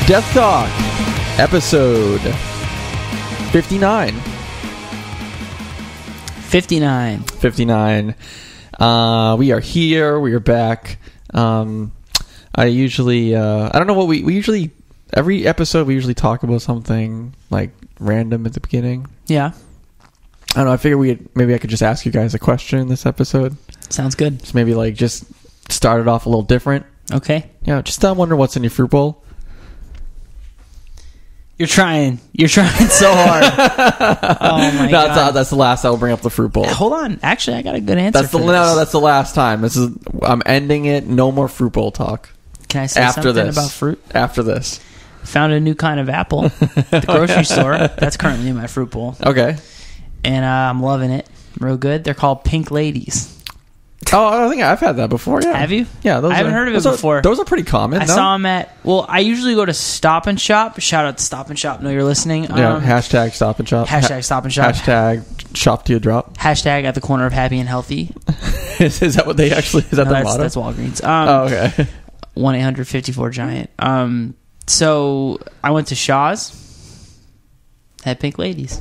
Death Talk, episode 59. 59. We are here. We are back. I don't know what we usually, every episode we usually talk about something like random at the beginning. Yeah. I don't know. I figured maybe I could just ask you guys a question this episode. Sounds good. So maybe like just start it off a little different. Okay. Yeah. Just wonder what's in your fruit bowl. You're trying so hard. Oh my god. That's the last I will bring up the fruit bowl. Hold on. Actually, I got a good answer. That's the last time. I'm ending it. No more fruit bowl talk. Can I say something about fruit? After this. Found a new kind of apple at the grocery store. That's currently in my fruit bowl. Okay. And I'm loving it. Real good. They're called pink ladies. Oh, I think I've had that before. Yeah. Have you? Yeah. I haven't heard of it before. Those are pretty common. I saw them at. Well, I usually go to Stop and Shop. Shout out to Stop and Shop. Know you're listening. Yeah. Hashtag Stop and Shop. Hashtag Stop and Shop. Hashtag Shop to a Drop. Hashtag at the corner of happy and healthy. Is that what they actually? Is that their motto? That's Walgreens. Okay. 1-800-54-GIANT. So I went to Shaw's. Had pink ladies.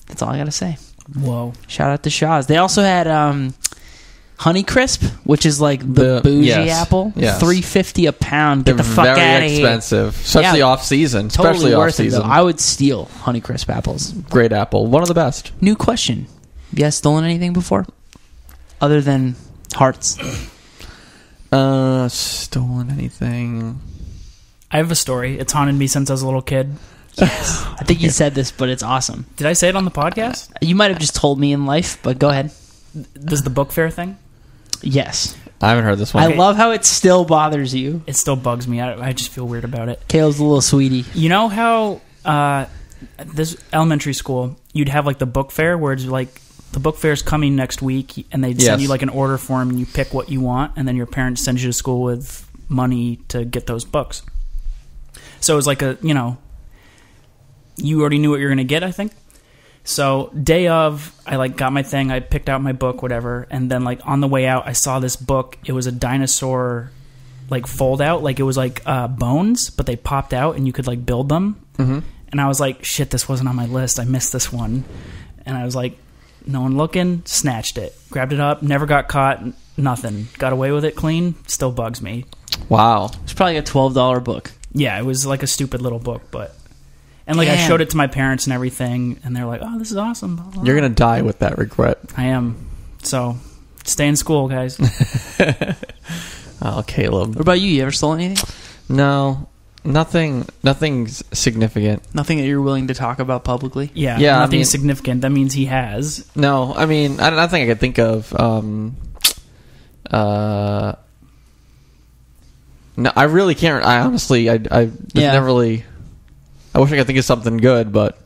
That's all I gotta say. Whoa! Shout out to Shaw's. They also had Honeycrisp, which is like the bougie apple. Yes. $3.50 a pound. Get the fuck out of here. Very expensive, especially off season. Totally especially worth off season. it, though. I would steal Honeycrisp apples. Great apple. One of the best. New question. You guys stolen anything before? Other than hearts? Stolen anything? I have a story. It's haunted me since I was a little kid. Yes. I think you said this, but it's awesome. Did I say it on the podcast? You might have just told me in life, but go ahead. Does the book fair thing? Yes. I haven't heard this one. I love how it still bothers you. It still bugs me. I just feel weird about it. Caleb's a little sweetie. You know how this elementary school, you'd have like the book fair where it's like the book fair is coming next week and they'd send you like an order form and you pick what you want and then your parents send you to school with money to get those books. So it was like you already knew what you were going to get, I think. So day of, I like got my thing, I picked out my book, whatever, and then like on the way out, I saw this book. It was a dinosaur like fold out, like it was like bones, but they popped out and you could like build them. Mm-hmm. And I was like, shit, this wasn't on my list. I missed this one. And I was like, no one looking, snatched it, grabbed it up, never got caught, nothing. Got away with it clean, still bugs me. Wow. It's probably a $12 book. Yeah, it was like a stupid little book, but... And like I showed it to my parents and everything, and they're like, "Oh, this is awesome." Blah, blah. You're gonna die with that regret. I am. So, stay in school, guys. Oh, Caleb. What about you? You ever stolen anything? No, nothing significant. Nothing that you're willing to talk about publicly. Yeah. Nothing significant. That means he has. No, I mean, I don't think I could think of. No, I really can't. I honestly, I never really. I wish I could think of something good, but...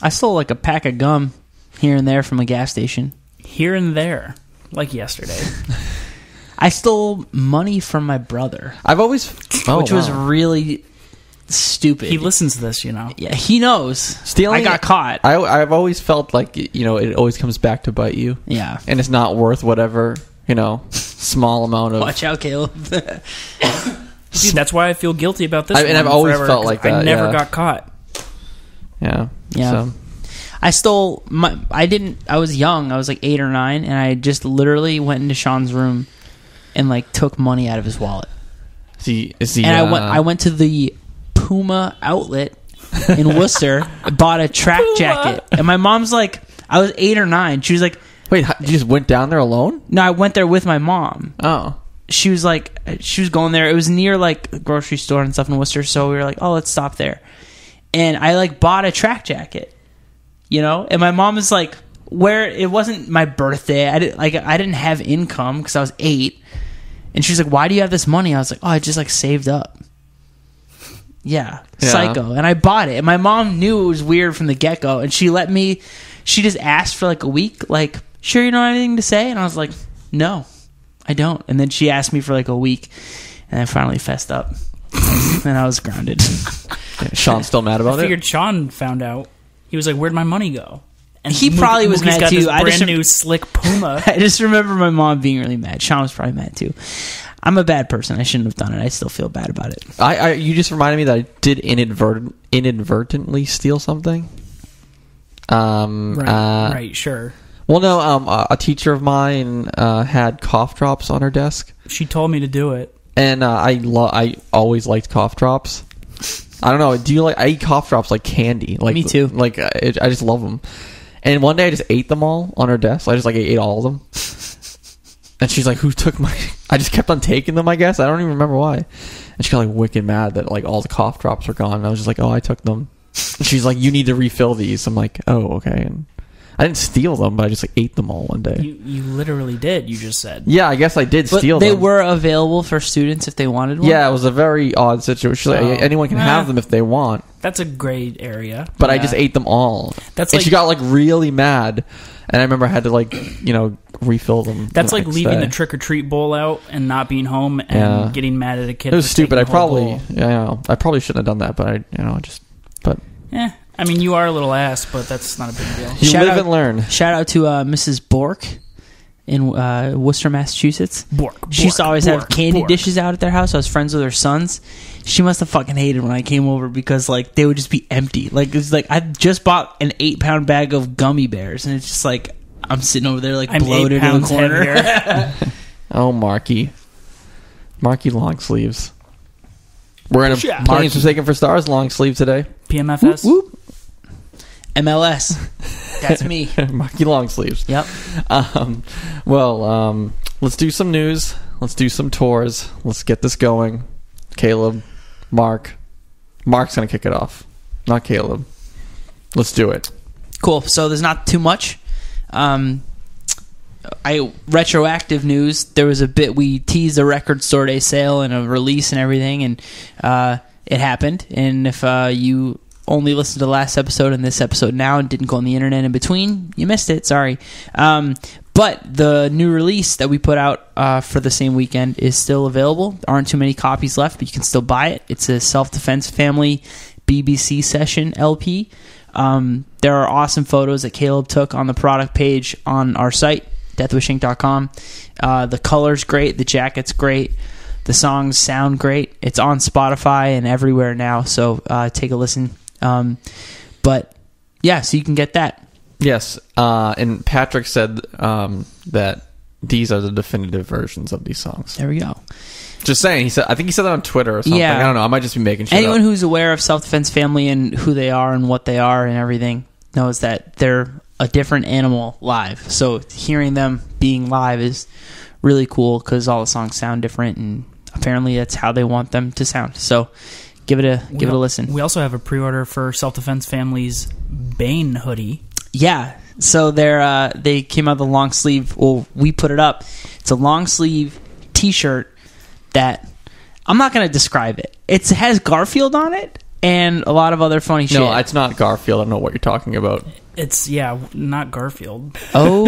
I stole like a pack of gum here and there from a gas station. Here and there. Like yesterday. I stole money from my brother. I've always... which was really stupid. He listens to this, you know. Yeah, he knows. Stealing... I got caught. I've always felt like, it always comes back to bite you. Yeah. And it's not worth whatever, small amount of... Watch out, Caleb. See, that's why I feel guilty about this. And I've always felt like that. I never got caught. Yeah. Yeah. So. I stole I was young. I was like 8 or 9, and I just literally went into Sean's room and like took money out of his wallet. I went to the Puma outlet in Worcester, bought a track jacket, and my mom's like, I was 8 or 9. She was like, "Wait, you just went down there alone?" No, I went there with my mom. Oh. She was going there. It was near like a grocery store and stuff in Worcester, so we were like, oh, let's stop there. And I like bought a track jacket, and my mom was like, it wasn't my birthday. I didn't have income because I was 8. And she's like, why do you have this money? I was like, oh, I just like saved up. Yeah, psycho. And I bought it. And my mom knew it was weird from the get-go, and she just asked for like a week, like, sure you don't have anything to say? And I was like, no. I don't. And then she asked me for like a week, and I finally fessed up. And I was grounded. Sean's still mad about it? I figured Sean found out. He was like, where'd my money go? And he probably was mad got too. This brand new slick Puma. I just remember my mom being really mad. Sean was probably mad too. I'm a bad person. I shouldn't have done it. I still feel bad about it. You just reminded me that I did inadvertently steal something. Right, sure. Well, no, a teacher of mine had cough drops on her desk. She told me to do it. And I always liked cough drops. I don't know. Do you like? I eat cough drops like candy. Like me too. Like I just love them. And one day I just ate them all on her desk. I just ate all of them. And she's like, "Who took my?" I just kept on taking them. I guess I don't even remember why. And she got wicked mad that all the cough drops were gone. And I was just like, "Oh, I took them." And she's like, "You need to refill these." I'm like, "Oh, okay." And I didn't steal them, but I just ate them all one day. You literally did. You just said. Yeah, I guess I did steal them. They them. were available for students if they wanted one. Yeah, it was a very odd situation. Anyone can have them if they want. That's a great area. But I just ate them all. And she got really mad, and I remember I had to refill them. That's like leaving the trick or treat bowl out and not being home and getting mad at a kid. It was stupid. I probably shouldn't have done that, but I mean, you are a little ass, but that's not a big deal. You live and learn. Shout out to Mrs. Bork in Worcester, Massachusetts. She used to always have candy dishes out at their house. I was friends with her sons. She must have fucking hated when I came over because they would just be empty. It's I just bought an 8-pound bag of gummy bears, and it's just I'm sitting over there bloated in the corner. Oh, Marky long sleeves. We're in a Planes Forsaken for Stars long sleeve today. PMFS. Whoop, whoop. MLS. That's me. Marky long sleeves. Yep. Let's do some news. Let's do some tours. Let's get this going. Caleb, Mark's going to kick it off. Not Caleb. Let's do it. Cool. So there's not too much. Retroactive news. There was a bit, we teased a record store day sale and a release and everything, and it happened. And if you only listened to the last episode and this episode now and didn't go on the internet in between, you missed it. Sorry. But the new release that we put out for the same weekend is still available. There aren't too many copies left, but you can still buy it. It's a Self-Defense Family BBC Session LP. There are awesome photos that Caleb took on the product page on our site, deathwishinc.com. The color's great. The jacket's great. The songs sound great. It's on Spotify and everywhere now, so take a listen. But yeah, so you can get that. Yes, and Patrick said that these are the definitive versions of these songs. There we go. Just saying. I think he said that on Twitter or something. Yeah. I don't know. I might just be making shit Anyone up. who's aware of Self-Defense Family and who they are and what they are and everything knows that they're a different animal live. So hearing them being live is really cool because all the songs sound different, and apparently that's how they want them to sound. So give it a listen. We also have a pre-order for Self-Defense Family's Bane hoodie. Yeah, so they came out with a long sleeve. Well, we put it up. It's a long sleeve T-shirt that I'm not going to describe it. It has Garfield on it and a lot of other funny shit. No, it's not Garfield. I don't know what you're talking about. It's not Garfield. Oh,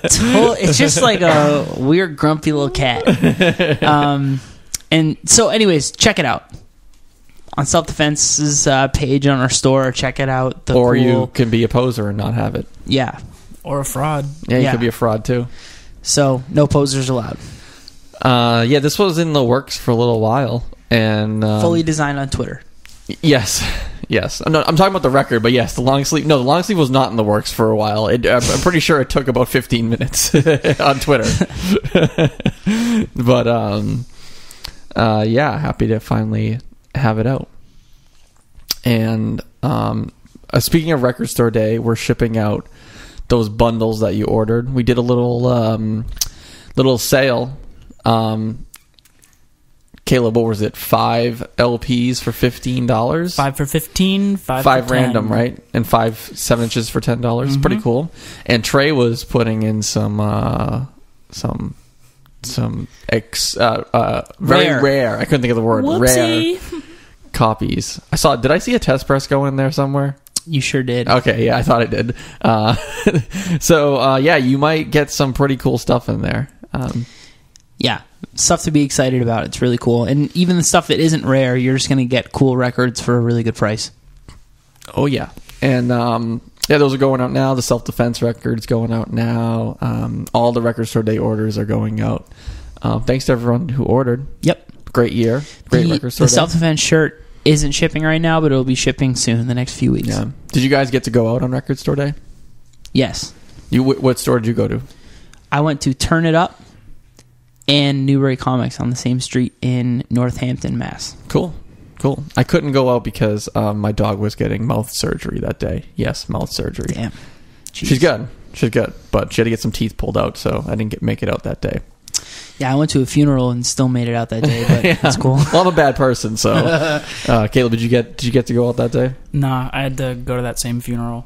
it's just like a weird grumpy little cat. And so, anyways, check it out on Self-Defense's page on our store. Check it out. You can be a poser and not have it. Yeah. Or a fraud. Yeah, you could be a fraud too. So, no posers allowed. This was in the works for a little while. And fully designed on Twitter. Yes. No, I'm talking about the record, but yes, the long sleeve. No, the long sleeve was not in the works for a while. I'm pretty sure it took about 15 minutes on Twitter. But happy to finally have it out. And speaking of Record Store Day, we're shipping out those bundles that you ordered. We did a little sale. Caleb, what was it? 5 LPs for $15? 5 for 15, 5 5 for random, 10. right? And 5 7-inches for $10. Mm-hmm. Pretty cool. And Trey was putting in some very rare. I couldn't think of the word. Whoopsie. Rare copies. Did I see a test press go in there somewhere? You sure did. Okay, yeah, I thought I did. You might get some pretty cool stuff in there. Yeah, stuff to be excited about. It's really cool. And even the stuff that isn't rare, you're just going to get cool records for a really good price. Oh, yeah. And, those are going out now. The Self-Defense record's going out now. All the Record Store Day orders are going out Thanks to everyone who ordered. Yep. Great year. Great record store The day. self-defense shirt isn't shipping right now, but it'll be shipping soon in the next few weeks. Yeah. Did you guys get to go out on record store day? Yes. What store did you go to? I went to Turn It Up and Newbury Comics on the same street in Northampton, Mass. Cool. I couldn't go out because my dog was getting mouth surgery that day. Yes, mouth surgery. Damn. Jeez. She's good, but she had to get some teeth pulled out, so I didn't make it out that day. Yeah, I went to a funeral and still made it out that day, but Yeah. that's cool. Well, I'm a bad person, so. Caleb, did you get to go out that day? Nah, I had to go to that same funeral.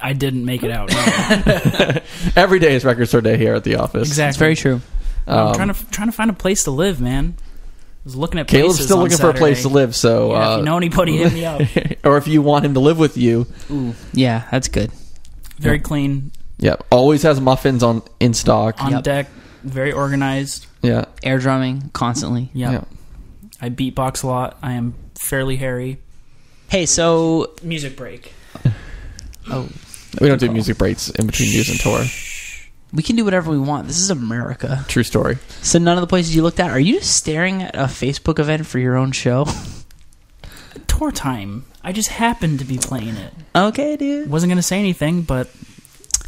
I didn't make it out. No. Every day is record store day here at the office. Exactly. It's very true. I'm trying to find a place to live, man. I was looking at Caleb's places still on looking for a place to Saturday. live, so Yeah, if you know anybody, hit me up. or if you want him to live with you, Ooh. Yeah, that's good. Very clean, always has muffins in stock. on Yep. deck, very organized. Yeah, Air drumming constantly. Yeah. I beatbox a lot. I am fairly hairy. Hey, so... Music break. Oh, we don't do music breaks in between news and tour. we can do whatever we want. This is America. True story. So none of the places you looked at, are you just staring at a Facebook event for your own show? Tour time. I just happened to be playing it. Okay, dude. Wasn't going to say anything, but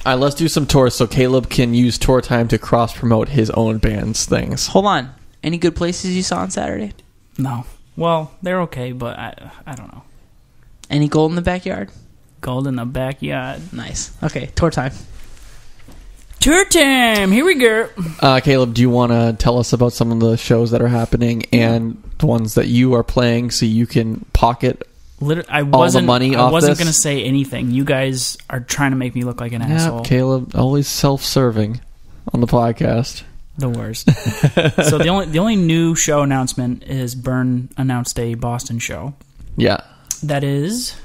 All right, let's do some tours so Caleb can use tour time to cross promote his own band's things. Hold on. Any good places you saw on Saturday? no. Well, they're okay, but I don't know. Any gold in the backyard? Gold in the backyard. Nice. Okay, tour time. Tour time. Here we go. Caleb, do you want to tell us about some of the shows that are happening and the ones that you are playing so you can pocket? I wasn't money off going this? to say anything. You guys are trying to make me look like an asshole. Yeah, Caleb, always self-serving on the podcast. The worst. So the only new show announcement is Burn announced a Boston show. Yeah. That is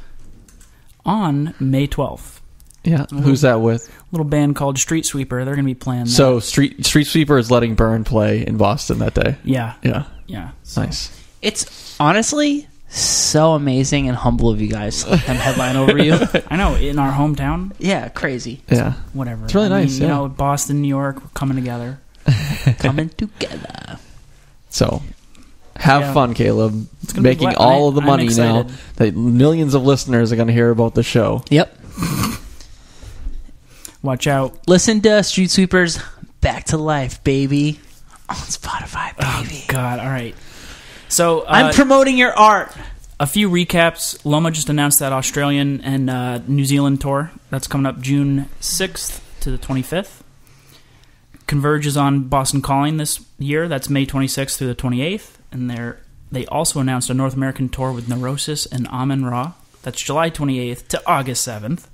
on May 12th. Yeah. Who's that with? Little band called Street Sweeper. They're going to be playing that. So Street Sweeper is letting Burn play in Boston that day. Yeah. Yeah. So, Nice. It's honestly so amazing and humble of you guys to let them headline over you. I know, in our hometown, Yeah, crazy. Yeah. whatever. It's really nice, You yeah. know, Boston, New York, we're coming together. Coming together. So have Yeah. fun, Caleb. It's gonna be Making glad- all of the I'm money now excited. that millions of listeners are going to hear about the show. Yep. Watch out. Listen to Street Sweepers Back to Life, baby. On Spotify, baby. God, all right. So I'm promoting your art. a few recaps. Loma just announced that Australian and New Zealand tour. That's coming up June 6th to the 25th. Converge is on Boston Calling this year. That's May 26th through the 28th. And they also announced a North American tour with Neurosis and Amen Ra. That's July 28th to August 7th.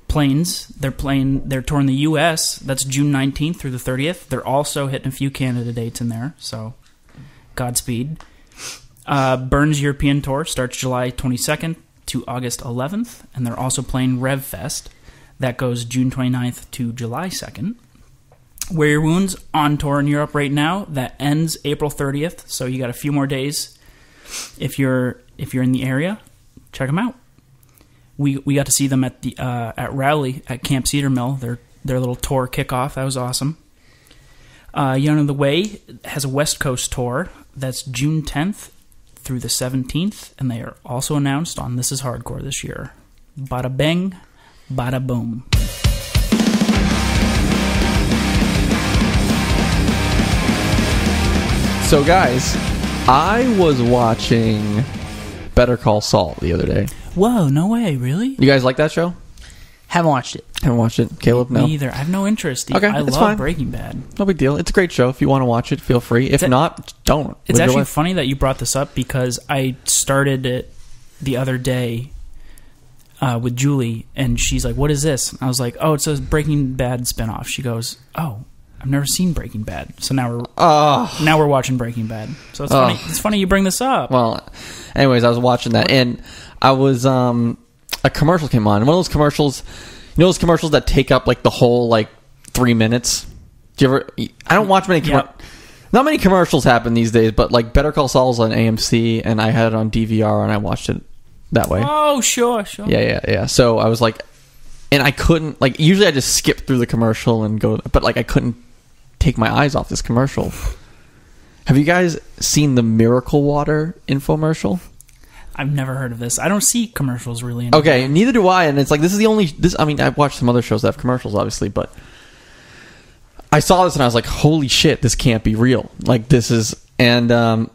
Planes, they're touring the U.S. That's June 19th through the 30th. They're also hitting a few Canada dates in there, so Godspeed. Burns European Tour starts July 22nd to August 11th, and they're also playing RevFest. That goes June 29th to July 2nd. Wear Your Wounds on tour in Europe right now. That ends April 30th, so you got a few more days. If you're in the area, check them out. We got to see them at Rowley at Camp Cedar Mill. Their little tour kickoff. That was awesome. Young of the Way has a West Coast tour. That's June 10th through the 17th, and they are also announced on This Is Hardcore this year. Bada bang, bada boom. So, guys, I was watching Better Call Saul the other day. Whoa, no way, really? You guys like that show? Haven't watched it. Haven't watched it. Caleb, no. Me either. I have no interest. Okay, I it's love fine. Breaking Bad. No big deal. It's a great show. If you want to watch it, feel free. If not, don't. It's Live your actually life. funny that you brought this up because I started it the other day with Julie, and she's like, "What is this?" And I was like, "Oh, it's a Breaking Bad spinoff." She goes, "Oh, I've never seen Breaking Bad." So now we're watching Breaking Bad. So it's funny. It's funny you bring this up. Well, anyways, I was watching that, and I was a commercial came on. One of those commercials, you know, those commercials that take up like the whole 3 minutes. Do you ever? I don't watch many. Not many commercials happen these days, but like Better Call Saul's on AMC, and I had it on DVR, and I watched it that way. Oh, sure. Yeah. So I was like, and I couldn't, like, usually I just skip through the commercial and go, but like I couldn't take my eyes off this commercial. Have you guys seen the Miracle Water infomercial? I've never heard of this. I don't see commercials really. Okay, neither do I. And it's like, this is the only... I mean, I've watched some other shows that have commercials, obviously, but I saw this and I was like, holy shit, this can't be real. Like, this is... And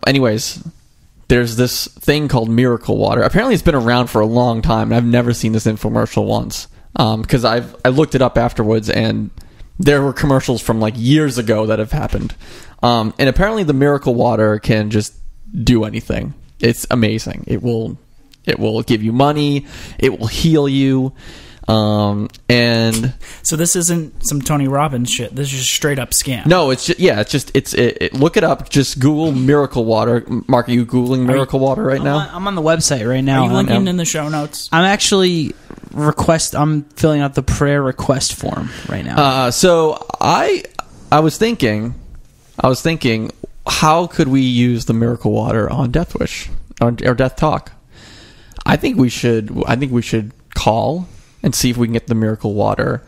anyways, there's this thing called Miracle Water. Apparently it's been around for a long time, and I've never seen this infomercial once. Because I looked it up afterwards, and there were commercials from like years ago that have happened. And apparently the Miracle Water can just do anything. It's amazing. It will give you money. It will heal you. And so this isn't some Tony Robbins shit. This is just straight up scam. No, it's just look it up. Just Google Miracle Water. Mark, are you Googling Miracle Water right now? I'm on the website right now. Are you linking in the show notes? I'm actually I'm filling out the prayer request form right now. So I was thinking, how could we use the Miracle Water on Deathwish or Death Talk? I think we should call and see if we can get the Miracle Water.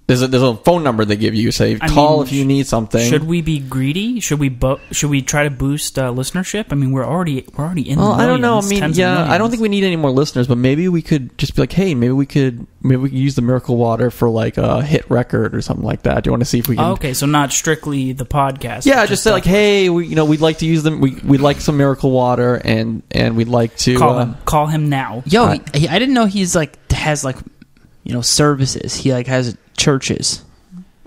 There's a phone number they give you. Say call if you need something. Should we be greedy? Should we try to boost listenership? I mean, we're already in the millions. I don't know. I mean, I don't think we need any more listeners, but maybe we could just be like, hey, maybe we could use the Miracle Water for like a hit record or something like that. Do you want to see if we can? Okay, so not strictly the podcast. Yeah, just say like, hey, we'd like to use them. We'd like some Miracle Water, and we'd like to call him now. Yo, I didn't know he's like has like services. He like has churches.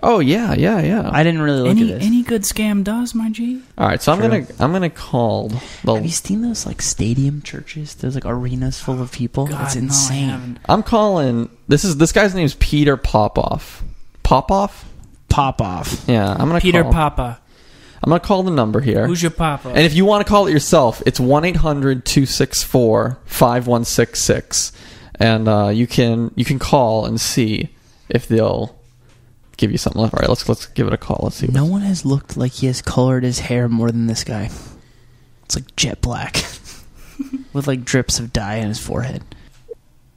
Oh yeah. I didn't really look at this. Any good scam does, my G. All right, so I'm gonna call. Have you seen those like stadium churches? There's like arenas full of people. God, it's insane. No, I haven't. I'm calling. This guy's name is Peter Popoff. Popoff. Yeah, I'm gonna Peter call. Papa. I'm gonna call the number here. Who's your papa? And if you want to call it yourself, it's 1-800-264-5166, and you can call and see if they'll give you something left. All right, let's give it a call. Let's see. No one has looked like he has colored his hair more than this guy. It's like jet black with like drips of dye on his forehead.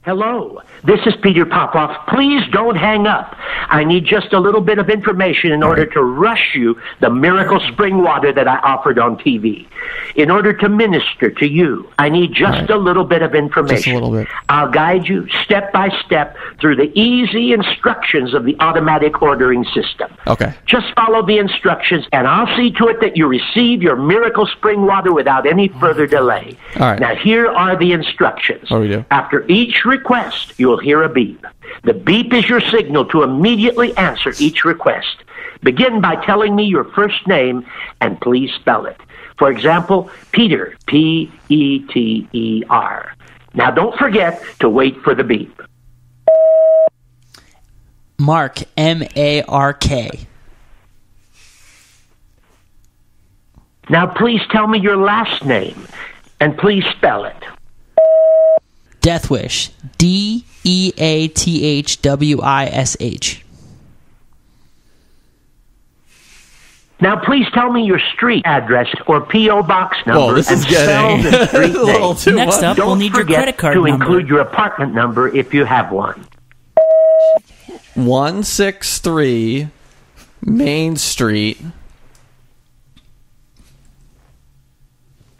Hello, this is Peter Popoff. Please don't hang up. I need just a little bit of information in order to rush you the miracle spring water that I offered on TV. In order to minister to you, I need just a little bit of information. Just a little bit. I'll guide you step by step through the easy instructions of the automatic ordering system. Okay. Just follow the instructions, and I'll see to it that you receive your miracle spring water without any further delay. All right. Now, here are the instructions. What do we do? After each request, you'll hear a beep. The beep is your signal to immediately answer each request. Begin by telling me your first name, and please spell it. For example, Peter, P-E-T-E-R. Now, don't forget to wait for the beep. Mark, M-A-R-K. Now, please tell me your last name, and please spell it. Deathwish, D-E-A-T-H-W-I-S-H. Now, please tell me your street address or P.O. box number. Whoa, this is and spell getting the street a little name. too Next much. up, we'll Don't need your forget credit card to number. include your apartment number if you have one. 163 Main Street.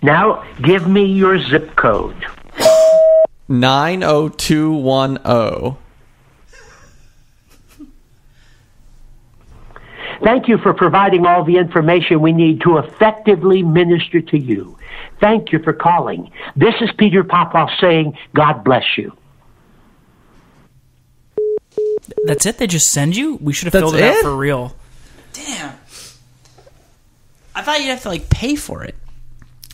Now, give me your zip code. 90210. Thank you for providing all the information we need to effectively minister to you. Thank you for calling. This is Peter Popoff saying, God bless you. That's it? They just send you? We should have That's filled it out it? for real. Damn. I thought you'd have to like pay for it.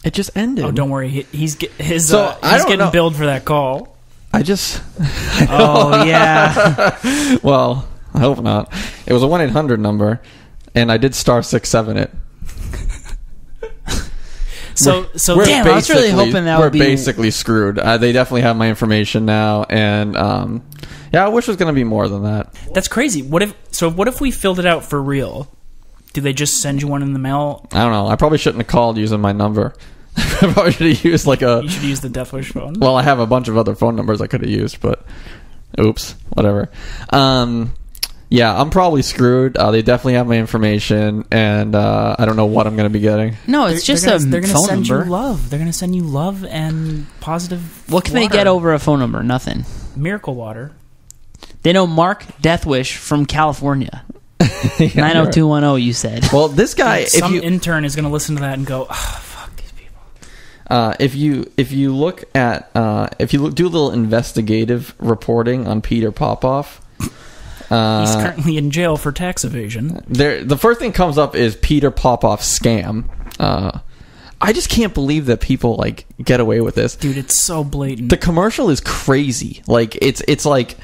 It just ended. Oh, don't worry. He's he's So, I don't getting know. billed for that call. I just... Oh, yeah. Well, I hope not. It was a 1-800 number, and I did *67 it. So We're Damn, I was really basically- hoping that we're would be- basically screwed. They definitely have my information now, and yeah, I wish it was going to be more than that. that's crazy. What if we filled it out for real? Do they just send you one in the mail? I don't know. I probably shouldn't have called using my number. I probably should have used like a... You should use the Deathwish phone. Well, I have a bunch of other phone numbers I could have used, but Oops, whatever. Yeah, I'm probably screwed. They definitely have my information, and I don't know what I'm going to be getting. No, it's just a they're gonna phone send number. you love. They're gonna send you love and positive. What can they water. get over a phone number? Nothing. Miracle water. They know Mark Deathwish from California. Yeah, 90210, you said. Well, this guy, Some intern is gonna listen to that and go, oh, fuck these people. if you look at do a little investigative reporting on Peter Popoff, He's currently in jail for tax evasion. the first thing comes up is Peter Popoff scam. I just can't believe that people like get away with this, Dude, it's so blatant. The commercial is crazy. Like it's like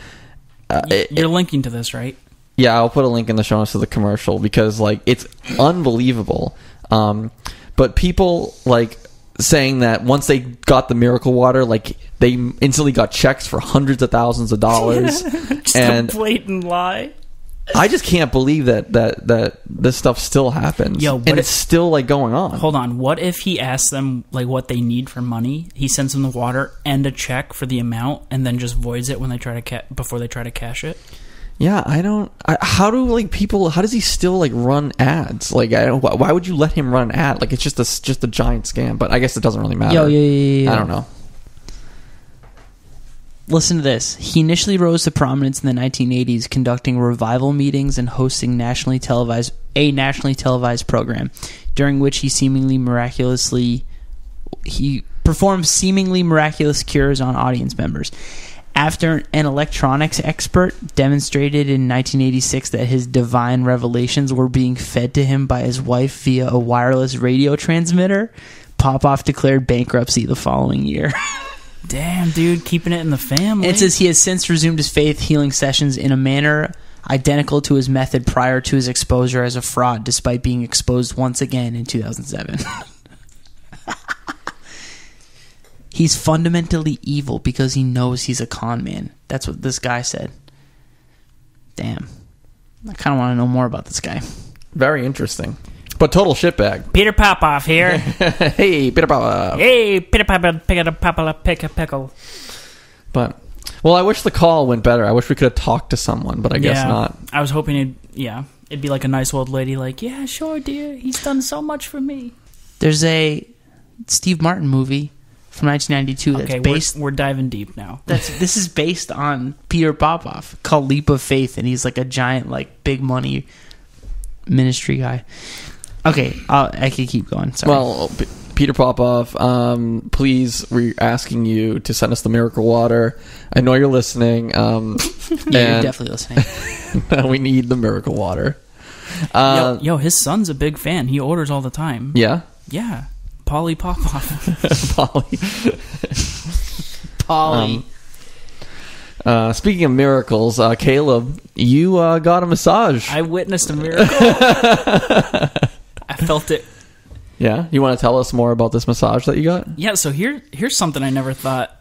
You're linking to this, right? yeah, I'll put a link in the show notes to the commercial because like it's unbelievable. But people like saying that once they got the miracle water, like they instantly got checks for hundreds of thousands of dollars. Just and a blatant lie. I just can't believe that this stuff still happens. Yo, and it's still like going on. Hold on. What if he asks them like what they need for money? He sends them the water and a check for the amount, and then just voids it when they try to before they try to cash it. Yeah, how does he still like run ads? Like, why would you let him run an ad? Like, it's just a giant scam. But I guess it doesn't really matter. Yeah. I don't know. Listen to this. He initially rose to prominence in the 1980s, conducting revival meetings and hosting a nationally televised program, during which he performed seemingly miraculous cures on audience members. After an electronics expert demonstrated in 1986 that his divine revelations were being fed to him by his wife via a wireless radio transmitter, Popoff declared bankruptcy the following year. Damn, dude, keeping it in the family. It says he has since resumed his faith healing sessions in a manner identical to his method prior to his exposure as a fraud, despite being exposed once again in 2007. He's fundamentally evil because he knows he's a con man. That's what this guy said. Damn. I kind of want to know more about this guy. Very interesting. But total shitbag. Peter Popoff here. Hey, Peter Popoff. Hey, Peter Popoff, pick a pickle. But, well, I wish the call went better. I wish we could have talked to someone, but I guess not. I was hoping it'd be like a nice old lady like, yeah, sure, dear. He's done so much for me. There's a Steve Martin movie from 1992 that's based... We're diving deep now. This is based on Peter Popoff called Leap of Faith, and he's like a giant, like, big money ministry guy. Okay, I can keep going. Sorry. Well, Peter Popoff, please, we're asking you to send us the miracle water. I know you're listening. Yeah, you're definitely listening. We need the miracle water. Yo, his son's a big fan. He orders all the time. Yeah? Yeah. Polly Popoff. Polly. Speaking of miracles, Caleb, you got a massage. I witnessed a miracle. I felt it. Yeah? You want to tell us more about this massage that you got? Yeah, so here's something I never thought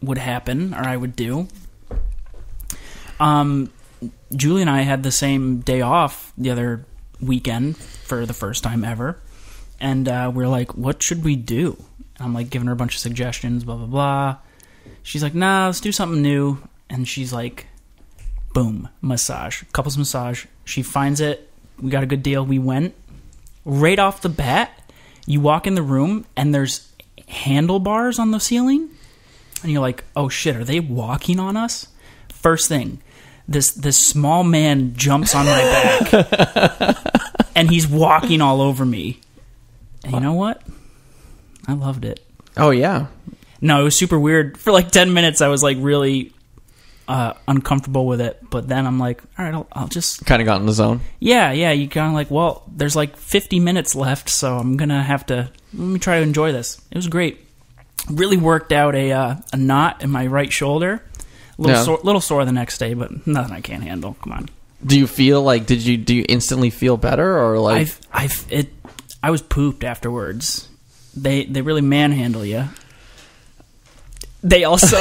would happen or I would do. Julie and I had the same day off the other weekend for the first time ever. And we're like, what should we do? And I'm like giving her a bunch of suggestions, blah, blah, blah. She's like, nah, let's do something new. And she's like, boom, massage. Couples massage. She finds it. We got a good deal. We went. Right off the bat, you walk in the room and there's handlebars on the ceiling. And you're like, oh shit, are they walking on us? First thing, this small man jumps on my back. And he's walking all over me. And you know what? I loved it. Oh, yeah. No, it was super weird. For like 10 minutes, I was like really uncomfortable with it. But then I'm like, all right, I'll just... Kind of got in the zone. Yeah, you kind of like, well, there's like 50 minutes left, so I'm going to have to... Let me try to enjoy this. It was great. Really worked out a knot in my right shoulder. Little sore the next day, but nothing I can't handle. Come on. Do you feel like... Do you instantly feel better, or like... I was pooped afterwards. They really manhandle you. They also...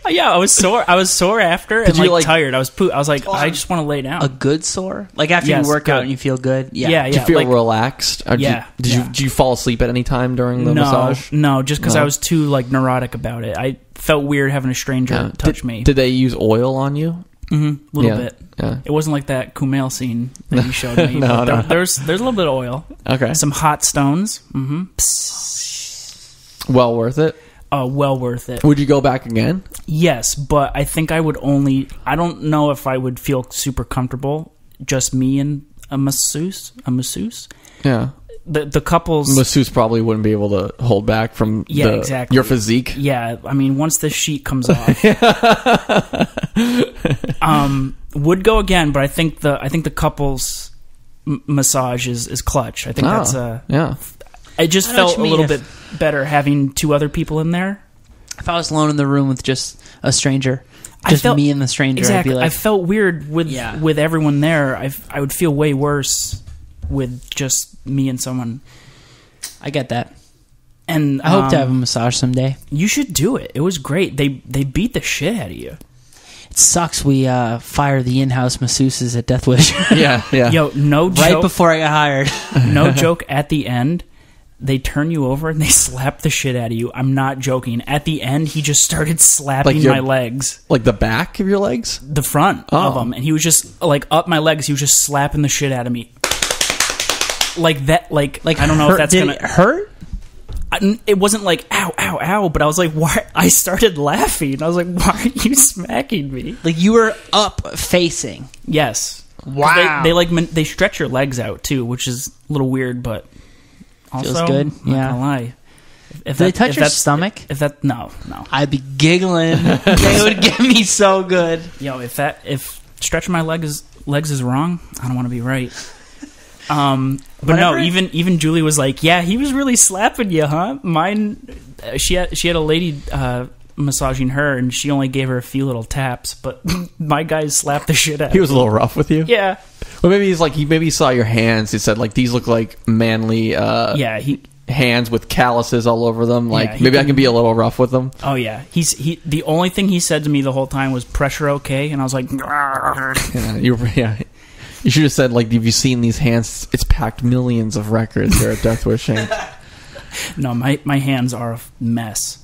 I Yeah, I was sore. I was sore after and you, tired. I was I just want to lay down. A good sore? Like after Yes, you work good. out and you feel good? Yeah. Did you feel like- relaxed? Or Yeah, Did you fall asleep at any time during the massage? No, just because No? I was too neurotic about it. I felt weird having a stranger touch me. Did they use oil on you? A little bit. Yeah. It wasn't like that Kumail scene that you showed me. No, but no. There's a little bit of oil. Okay. Some hot stones. Well worth it. Well worth it. Would you go back again? Yes, but I think I would only... I don't know if I would feel super comfortable, just me and a masseuse. Yeah. The couples... Masseuse probably wouldn't be able to hold back from exactly. your physique. Yeah, I mean, once the sheet comes off... would go again, but I think the couples massage is clutch. I think that's yeah. I just I know what felt a you little mean. bit better having two other people in there. If I was alone in the room with just a stranger, I just felt- me and the stranger, Exactly. I'd be like, I felt weird with everyone there. I would feel way worse with just me and someone. I get that. And I hope to have a massage someday. You should do it. It was great. They beat the shit out of you. It sucks we fire the in-house masseuses at Deathwish. Yeah. Yo, no joke. right before I got hired. No joke. At the end, they turn you over and they slap the shit out of you. I'm not joking. At the end, he just started slapping my legs. Like the back of your legs? The front of them. And he was just, up my legs, he was just slapping the shit out of me. Like that, like I don't know if that's Did gonna... it hurt? It wasn't like, ow, ow, ow, but I was like, why? I started laughing. I was like, why are you smacking me? Like you were up facing. Yes. Wow. They stretch your legs out, too, which is a little weird, but also... Feels good, I'm not yeah. gonna lie. Did they touch your stomach? No. I'd be giggling. They would get me so good. Yo, if stretching my legs is wrong, I don't want to be right. But Whatever. no, even Julie was like, yeah, he was really slapping you, huh? Mine, she had a lady massaging her, and she only gave her a few little taps, but my guy slapped the shit out. He was a little rough with you? Yeah. Well, maybe he saw your hands. He said, these look like manly hands with calluses all over them. Like, he maybe I can be a little rough with them. Oh, yeah. The only thing he said to me the whole time was, pressure okay? And I was like... You should have said, have you seen these hands? It's packed millions of records here at Deathwish Inc. No, my hands are a mess.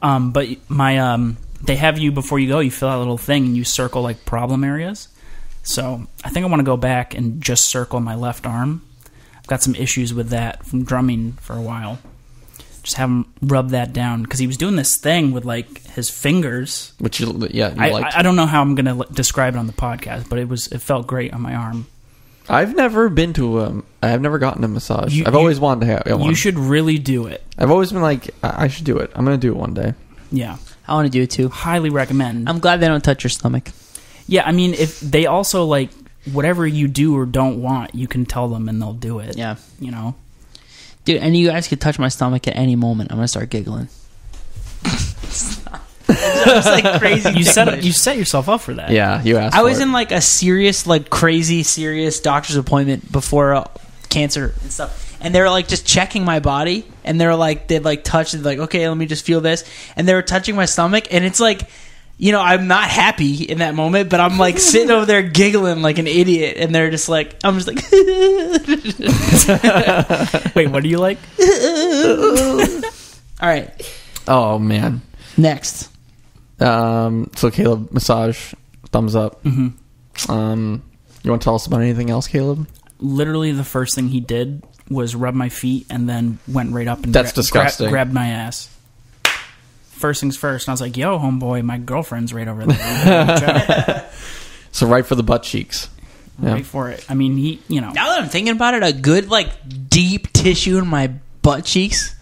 But they have you, before you go, you fill out a little thing and you circle problem areas. So I think I want to go back and just circle my left arm. I've got some issues with that from drumming for a while. Just have him rub that down, because he was doing this thing with his fingers. Which you liked. I don't know how I'm going to describe it on the podcast, but it felt great on my arm. I've never been to I've never gotten a massage. I've always wanted to have one. You should really do it. I've always been like, I should do it. I'm going to do it one day. Yeah. I want to do it too. Highly recommend. I'm glad they don't touch your stomach. Yeah, I mean, if they also whatever you do or don't want, you can tell them and they'll do it. Yeah. You know? Dude, and you guys could touch my stomach at any moment. I'm going to start giggling. It's crazy. You set yourself up for that. Yeah, you asked I was for it. in a serious, crazy serious doctor's appointment before cancer and stuff. And they were just checking my body. And they were they'd touch it. Okay, let me just feel this. And they were touching my stomach. And it's I'm not happy in that moment, but I'm sitting over there giggling like an idiot, and they're just I'm just Wait, what do you like? All right, Oh, man. next. So Caleb, massage, thumbs up. Mm-hmm. You want to tell us about anything else, Caleb? Literally, the first thing he did was rub my feet and then went right up and That's disgusting. grabbed my ass. First things first. And I was like, yo, homeboy, my girlfriend's right over there. So right for the butt cheeks. Yeah. Right for it. I mean, Now that I'm thinking about it, a good deep tissue in my butt cheeks.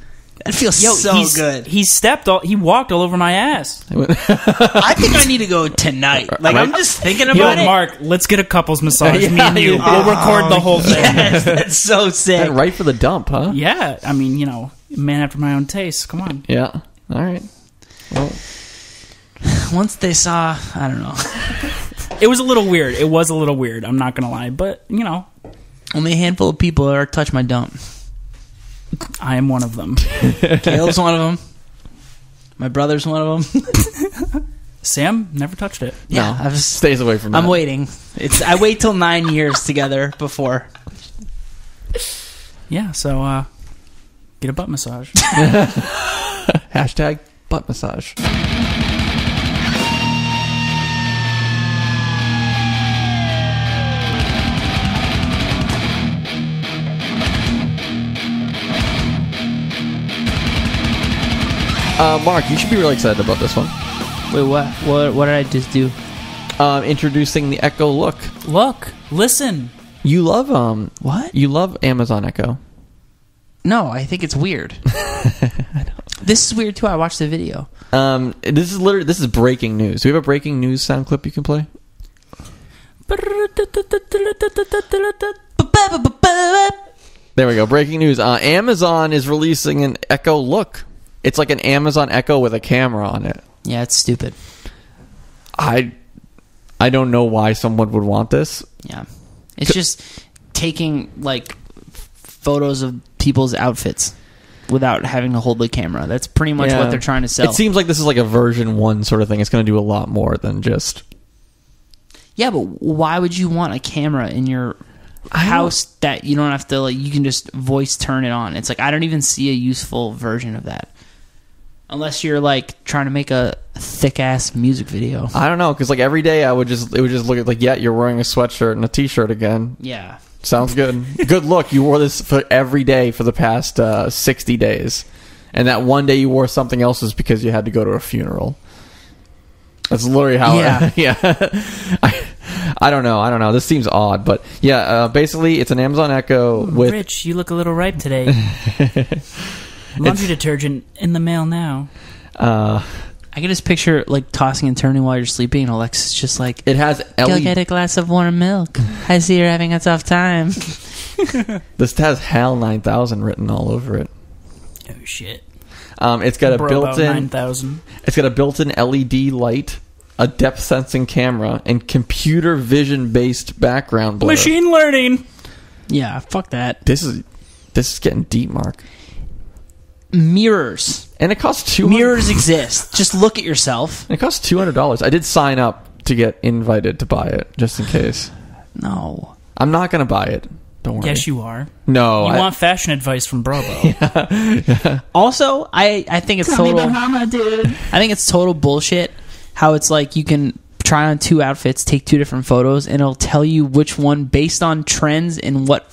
That feels so good. He walked all over my ass. I think I need to go tonight. I'm just thinking about it. Mark, let's get a couples massage. Yeah, me and you. We'll record the whole thing. Yes, that's so sick. And right for the dump, huh? Yeah. I mean, man after my own taste. Come on. Yeah. All right. Well, Once they saw, I don't know. It was a little weird. I'm not going to lie. But, Only a handful of people are touch my dump. I am one of them. Caleb's one of them. My brother's one of them. Sam never touched it. Yeah, No, stays away from that. I'm waiting. I wait till 9 years together before. Yeah, so get a butt massage. Hashtag butt massage. Mark, you should be really excited about this one. Wait, what? What did I just do? Introducing the Echo Look. Look, listen. You love What? You love Amazon Echo. No, I think it's weird. This is weird too. I watched the video. This is breaking news. Do we have a breaking news sound clip you can play? There we go. Breaking news. Amazon is releasing an Echo Look. It's like an Amazon Echo with a camera on it. Yeah, it's stupid. I don't know why someone would want this. Yeah, it's just taking like photos of people's outfits without having to hold the camera. That's pretty much what they're trying to sell. It seems like this is like a version 1 sort of thing. It's going to do a lot more than just... Yeah, but why would you want a camera in your house that you don't have to, like, you can just voice turn it on? It's like, I don't even see a useful version of that. Unless you're, like, trying to make a thick-ass music video. I don't know, because, like, every day it would just look at, like, yeah, you're wearing a sweatshirt and a t-shirt again. Yeah. Sounds good. Good look. You wore this for every day for the past 60 days. And that one day you wore something else is because you had to go to a funeral. That's literally how... Yeah. Yeah. I don't know. This seems odd. But, yeah, basically, it's an Amazon Echo with... Rich, you look a little ripe today. Laundry detergent in the mail now. I can just picture, like, tossing and turning while you're sleeping, and Alexa's just like... It has Go LED... get a glass of warm milk. I see you're having a tough time. This has HAL 9000 written all over it. Oh, shit. It's got a built-in... 9000. It's got a built-in LED light, a depth sensing camera, and computer vision based background blur. Machine learning. Yeah, fuck that. This is getting deep, Mark. Mirrors. And it costs $200. Mirrors exist. Just look at yourself. It costs $200. I did sign up to get invited to buy it, just in case. No. I'm not going to buy it. Don't worry. Yes, you are. No. You want fashion advice from Bravo. Also, I think it's total... dude. I think it's total bullshit how it's like you can try on 2 outfits, take 2 different photos, and it'll tell you which one, based on trends and what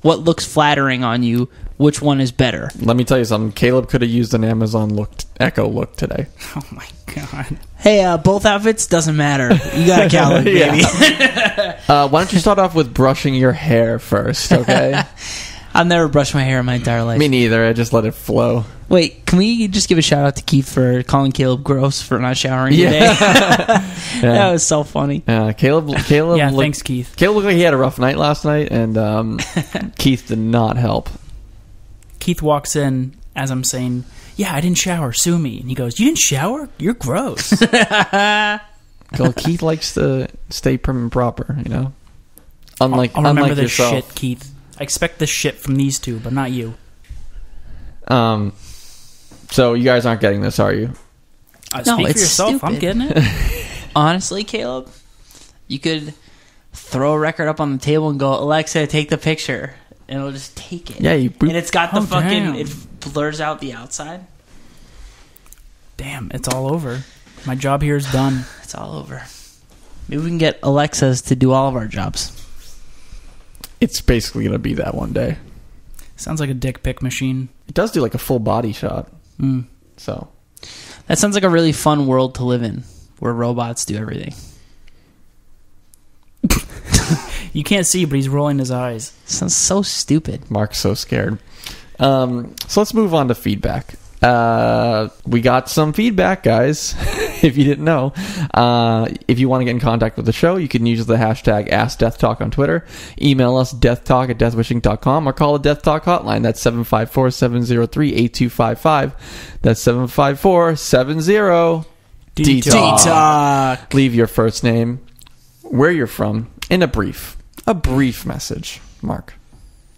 looks flattering on you, which one is better. Let me tell you something. Caleb could have used an Amazon Echo Look today. Oh, my God. Hey, both outfits, doesn't matter. You got a calendar, baby. Why don't you start off with brushing your hair first, okay? I've never brushed my hair in my entire life. Me neither. I just let it flow. Wait, can we just give a shout out to Keith for calling Caleb gross for not showering today? That was so funny. Caleb. Yeah, thanks, Keith. Caleb looked like he had a rough night last night, and Keith did not help. Keith walks in as I'm saying, yeah, I didn't shower, sue me. And he goes, you didn't shower? You're gross. Well, Keith likes to stay prim and proper, you know? I'll remember unlike this yourself. shit, Keith. I expect this shit from these two, but not you. So you guys aren't getting this, are you? No, Speak for it's yourself. stupid. I'm getting it. Honestly, Caleb, you could throw a record up on the table and go, Alexa, take the picture. And it'll just take it. Yeah, and it's got the fucking... damn. It blurs out the outside. Damn, it's all over. My job here is done. It's all over. Maybe we can get Alexas to do all of our jobs. It's basically going to be that one day. Sounds like a dick pic machine. It does do like a full body shot. So That sounds like a really fun world to live in, where robots do everything. You can't see, but he's rolling his eyes. Sounds so stupid. Mark's so scared. So let's move on to feedback. We got some feedback, guys. If you didn't know, if you want to get in contact with the show, you can use the hashtag AskDeathTalk on Twitter. Email us deathtalk@deathwishinc.com or call the Death Talk hotline. That's 754-703-8255. That's 754-70-DTALK. Leave your first name, where you're from, and a brief message. Mark,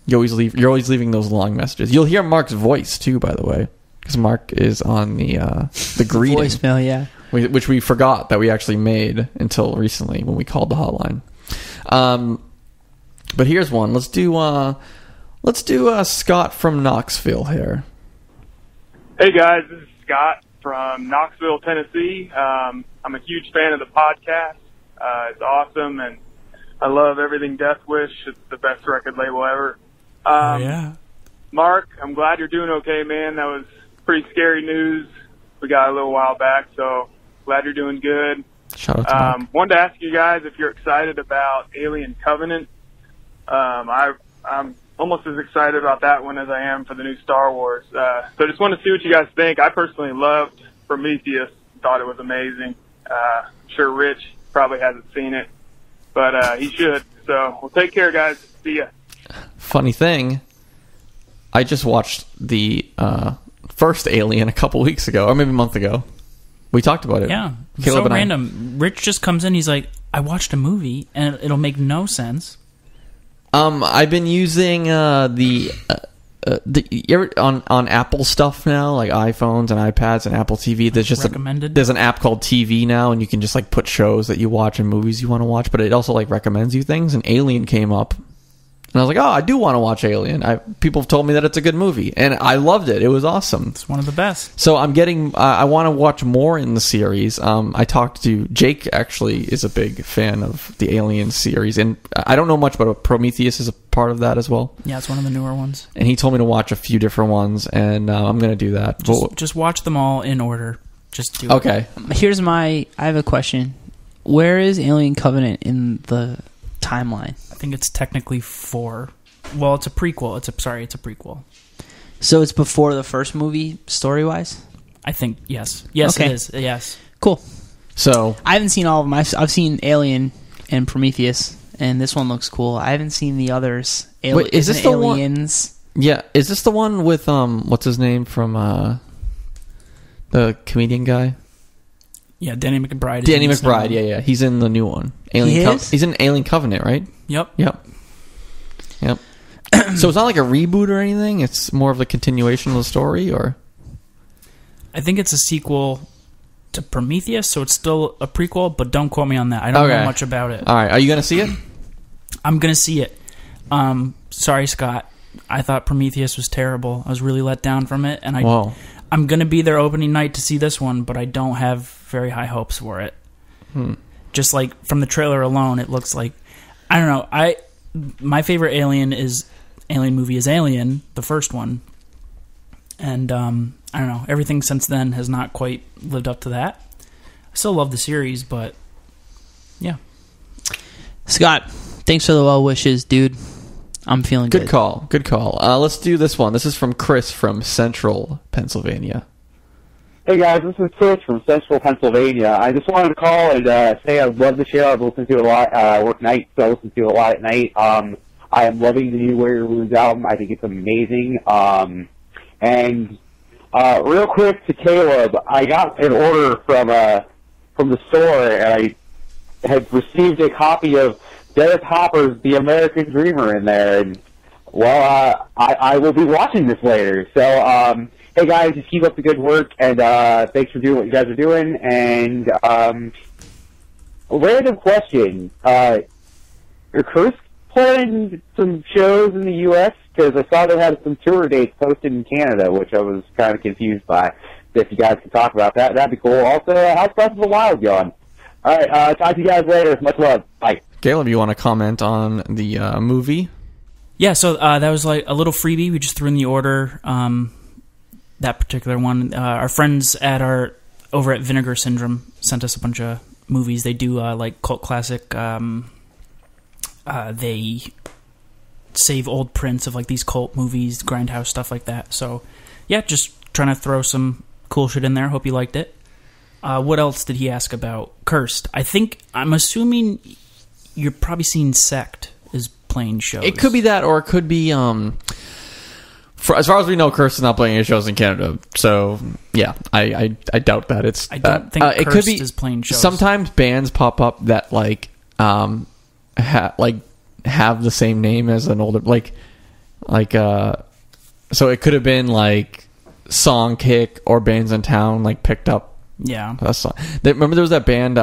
you're always leaving those long messages. You'll hear Mark's voice too, by the way, because Mark is on the greeting. Voicemail, yeah. which we forgot that we actually made until recently when we called the hotline. But here's one. Let's do Scott from Knoxville here. Hey guys, this is Scott from Knoxville, Tennessee. I'm a huge fan of the podcast. It's awesome, and I love everything Deathwish. It's the best record label ever. Mark, I'm glad you're doing okay, man. That was pretty scary news we got a little while back, so glad you're doing good. Shout out to Mark. Wanted to ask you guys if you're excited about Alien Covenant. I'm almost as excited about that one as I am for the new Star Wars. So I just want to see what you guys think. I personally loved Prometheus. Thought it was amazing. I'm sure Rich probably hasn't seen it, but he should. So, well, take care, guys. See ya. Funny thing, I just watched the first Alien a couple weeks ago, or maybe a month ago. We talked about it. Yeah. Caleb so and I. random. Rich just comes in, he's like, I watched a movie, and it'll make no sense. I've been using you ever, on Apple stuff now, like iPhones and iPads and Apple TV. There's just recommended. There's an app called TV now, and you can just like put shows that you watch and movies you want to watch. But it also like recommends you things. And Alien came up, and I was like, oh, I do want to watch Alien. People have told me that it's a good movie, and I loved it. It was awesome. It's one of the best. So I'm getting. I want to watch more in the series. I talked to Jake. Actually, is a big fan of the Alien series, and I don't know much, but Prometheus is a part of that as well. Yeah, it's one of the newer ones. And he told me to watch a few different ones, and I'm going to do that. Just watch them all in order. Just do okay. Here's I have a question. Where is Alien Covenant in the timeline? I think it's technically 4. Well, it's a prequel. It's a prequel. So it's before the first movie, story-wise? I think, yes. Yes, okay. It is. Yes. Cool. So I haven't seen all of them. I've seen Alien and Prometheus, and this one looks cool. I haven't seen the others. Wait, is this the Aliens? one? Yeah, is this the one with what's his name from the comedian guy? Yeah, Danny McBride. Danny McBride. Yeah, he's in the new one. He's in Alien Covenant, right? Yep. So it's not like a reboot or anything. It's more of a continuation of the story, or I think it's a sequel to Prometheus, so it's still a prequel. But don't quote me on that. I don't know much about it. All right, are you going to see it? I'm going to see it. Sorry, Scott. I thought Prometheus was terrible. I was really let down from it, and I'm going to be there opening night to see this one, but I don't have very high hopes for it. Just like from the trailer alone, it looks like, I don't know. My favorite Alien movie is Alien, the first one, and I don't know. Everything since then has not quite lived up to that. I still love the series, but yeah. Scott, thanks for the well wishes, dude. I'm feeling good. Good call. Let's do this one. This is from Chris from Central Pennsylvania. Hey guys, this is Chris from Central Pennsylvania. I just wanted to call and say I love the show. I've listened to it a lot. Work nights, so I listen to it a lot at night. I am loving the new Warrior Wounds album. I think it's amazing. And real quick to Caleb, I got an order from the store, and I had received a copy of Dennis Hopper's The American Dreamer in there. And well, I will be watching this later. So. Hey guys, just keep up the good work, and thanks for doing what you guys are doing. And a random question: Are Kursk playing some shows in the U.S.? Because I saw they had some tour dates posted in Canada, which I was kind of confused by. If you guys could talk about that, that'd be cool. Also, how's Breath of the Wild going? All right, talk to you guys later. Much love. Bye. Caleb, you want to comment on the movie? Yeah, so that was like a little freebie we just threw in the order. That particular one, our friends over at Vinegar Syndrome sent us a bunch of movies. They do like cult classic. They save old prints of like these cult movies, Grindhouse stuff like that. So yeah, just trying to throw some cool shit in there. Hope you liked it. What else did he ask about? Cursed. I'm assuming you're probably seeing Sect is playing shows. It could be that, or it could be as far as we know, Cursed is not playing any shows in Canada. So yeah, I doubt that. I don't think it Cursed could be, is playing shows. Sometimes bands pop up that like have the same name as an older so it could have been like Songkick or Bands in Town like picked up Yeah. That's not, remember there was that band.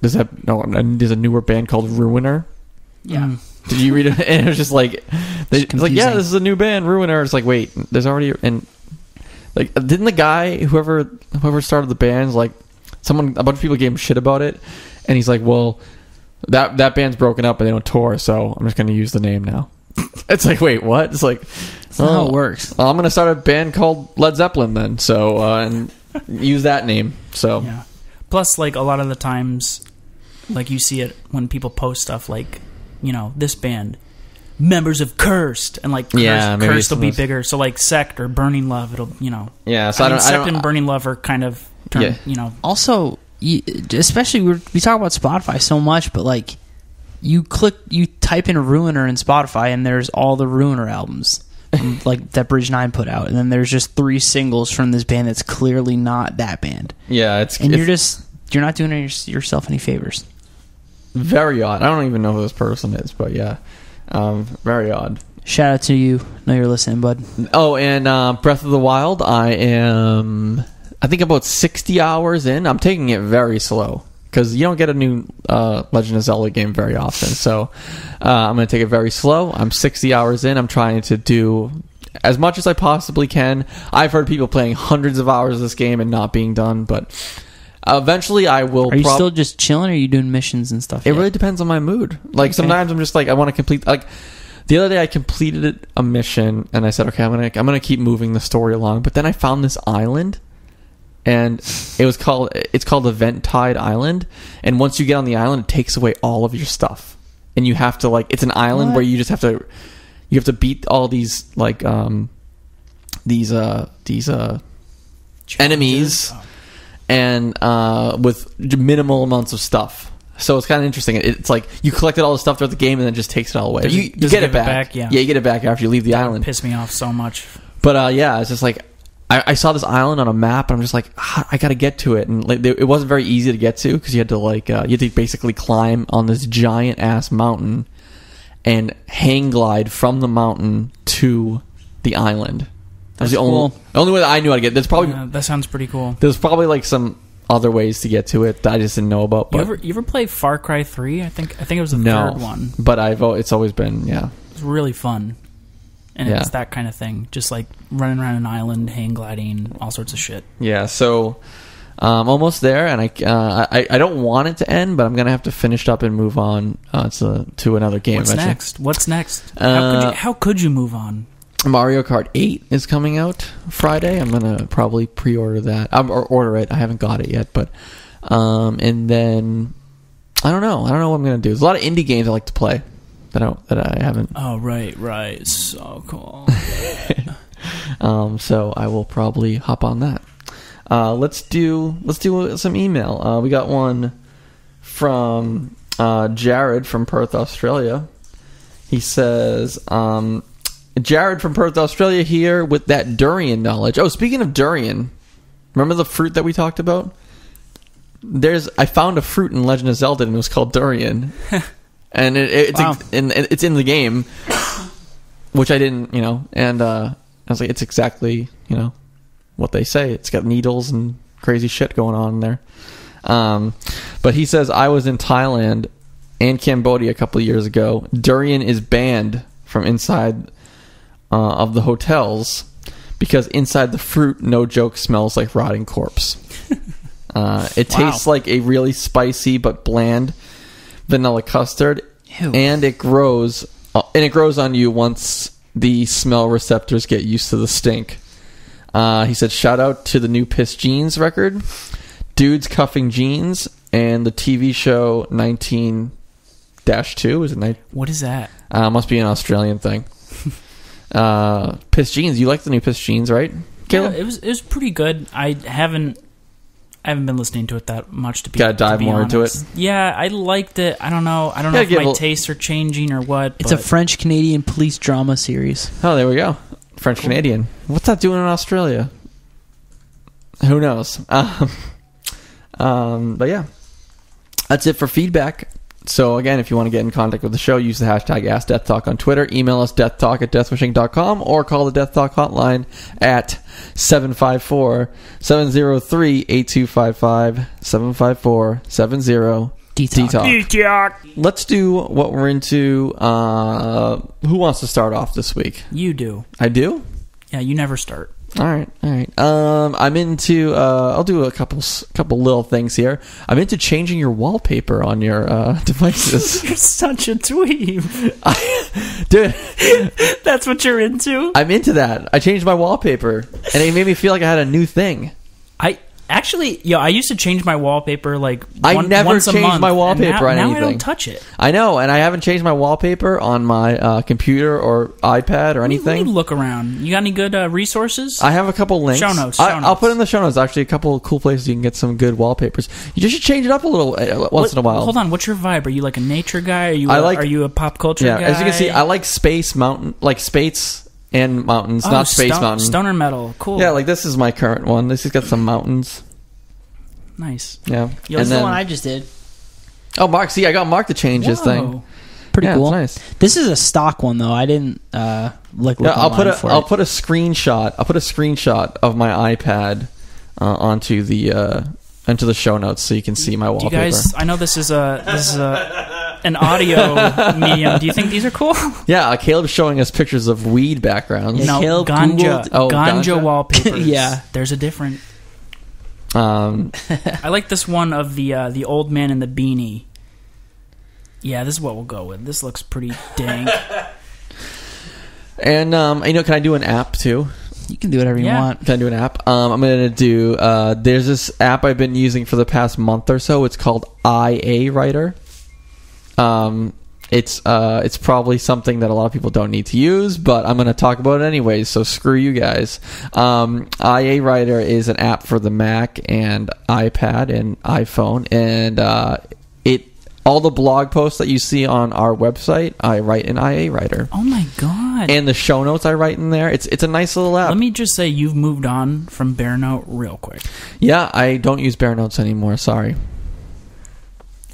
There's a newer band called Ruiner. Yeah. Did you read it? And it was just like, it's like, yeah, this is a new band, Ruiner. It's like, wait, there's already, and like, didn't the guy, whoever started the band, like, a bunch of people gave him shit about it, and he's like, well, that band's broken up and they don't tour, so I'm just going to use the name now. It's like, wait, what? It's like, that's not how it works. I'm going to start a band called Led Zeppelin then, so, and use that name, so. Yeah. Plus, like, a lot of the times, like, you see it when people post stuff like, this band, members of Cursed, and like Cursed will be bigger. So like Sect or Burning Love, it'll Yeah, so Sect and Burning Love are kind of Also, especially we talk about Spotify so much, but like you type in Ruiner in Spotify, and there's all the Ruiner albums from, like that Bridge 9 put out, and then there's just 3 singles from this band that's clearly not that band. Yeah, you're not doing yourself any favors. Very odd. I don't even know who this person is, but yeah. Very odd. Shout out to you. Know you're listening, bud. Oh, and Breath of the Wild, I think about 60 hours in. I'm taking it very slow because you don't get a new Legend of Zelda game very often. So I'm going to take it very slow. I'm 60 hours in. I'm trying to do as much as I possibly can. I've heard people playing hundreds of hours of this game and not being done, but eventually I will. Are you still just chilling, or are you doing missions and stuff? It really depends on my mood. Like, sometimes I'm just like, I want to complete, like, the other day I completed a mission and I said, okay, I'm gonna keep moving the story along, but then I found this island, and it's called Event-Tide Island, and once you get on the island, it takes away all of your stuff, and you have to, like, it's an island where you just have to beat all these like enemies. And with minimal amounts of stuff, so it's kind of interesting. It's like you collected all the stuff throughout the game, and then just takes it all away. You get it back. Yeah, you get it back after you leave the island. Pissed me off so much. But yeah, it's just like I saw this island on a map, and I'm just like, I got to get to it, and like, it wasn't very easy to get to because you had to basically climb on this giant ass mountain and hang glide from the mountain to the island. That's the only way that I knew how to get. There's probably that sounds pretty cool. There's probably like some other ways to get to it that I just didn't know about. But you ever play Far Cry 3? I think it was the third one. But it's always been It's really fun, and it's that kind of thing. Just like running around an island, hang gliding, all sorts of shit. Yeah, so almost there, and I don't want it to end, but I'm gonna have to finish up and move on to another game. What's next? How could you move on? Mario Kart 8 is coming out Friday. I'm gonna probably pre-order that or order it. I haven't got it yet, but and then I don't know what I'm gonna do. There's a lot of indie games I like to play that I haven't. Oh right, so cool. So I will probably hop on that. Let's do some email. We got one from Jared from Perth, Australia. He says, Jared from Perth, Australia here with that durian knowledge. Oh, speaking of durian, remember the fruit that we talked about? I found a fruit in Legend of Zelda, and it was called durian. And it's in the game, which I didn't, and I was like, it's exactly, what they say. It's got needles and crazy shit going on in there. But he says, I was in Thailand and Cambodia a couple of years ago. Durian is banned from inside of the hotels because inside the fruit, no joke, smells like rotting corpse. It tastes like a really spicy but bland vanilla custard. Ew. And it grows on you once the smell receptors get used to the stink. He said, shout out to the new Piss Jeans record, Dudes Cuffing Jeans, and the TV show 19-2. Is it What is that? Must be an Australian thing. Piss Jeans. You like the new Piss Jeans, right, Caleb? Yeah, it was pretty good. I haven't been listening to it that much to be. Gotta dive more honest. into it. Yeah, I liked it. I don't know if my tastes are changing or what. It's a French-Canadian police drama series. Oh, there we go. French-Canadian. What's that doing in Australia? Who knows? But yeah, that's it for feedback. So again, if you want to get in contact with the show, use the hashtag AskDeathTalk on Twitter. Email us deathtalk@deathwishinc.com or call the Death Talk hotline at 754-703-8255, 754-70-DTALK. Let's do what we're into. Who wants to start off this week? You do. I do? Yeah, you never start. All right. I'm into. I'll do a couple little things here. I'm into changing your wallpaper on your devices. You're such a dweeb. Dude, That's what you're into? I'm into that. I changed my wallpaper, and it made me feel like I had a new thing. I used to change my wallpaper like I never once a changed month, my wallpaper on now anything. I don't touch it. I know, and I haven't changed my wallpaper on my computer or iPad or anything. Let me look around. You got any good resources? I have a couple links. Show notes. I'll put in the show notes, actually, a couple of cool places you can get some good wallpapers. You just should change it up a little once in a while. Hold on, what's your vibe? Are you like a nature guy? Are you a pop culture guy? Yeah, as you can see, I like space mountain, like space and mountains, not space mountain. Stoner metal, cool. Yeah, like this is my current one. This has got some mountains. Nice. Yeah. This is the one I just did. Oh, Mark, see, I got Mark to change his thing. Pretty cool. It's nice. This is a stock one though. I didn't look. Yeah, I'll put a screenshot of my iPad onto the show notes so you can see my wallpaper. Do you guys, I know this is an audio medium. Do you think these are cool? Yeah, Caleb's showing us pictures of weed backgrounds. No, Caleb ganja. Googled- Ganja wallpapers. Yeah. There's a different. I like this one of the old man in the beanie. Yeah, this is what we'll go with. This looks pretty dank. And can I do an app too? You can do whatever you want. Can I do an app? I'm gonna do. There's this app I've been using for the past month or so. It's called IA Writer. It's probably something that a lot of people don't need to use, but I'm going to talk about it anyways, so screw you guys. IA Writer is an app for the Mac and iPad and iPhone, and all the blog posts that you see on our website, I write in IA Writer. Oh my god. And the show notes I write in there. It's a nice little app. Let me just say you've moved on from Bear Note real quick. Yeah, I don't use Bear Notes anymore, sorry.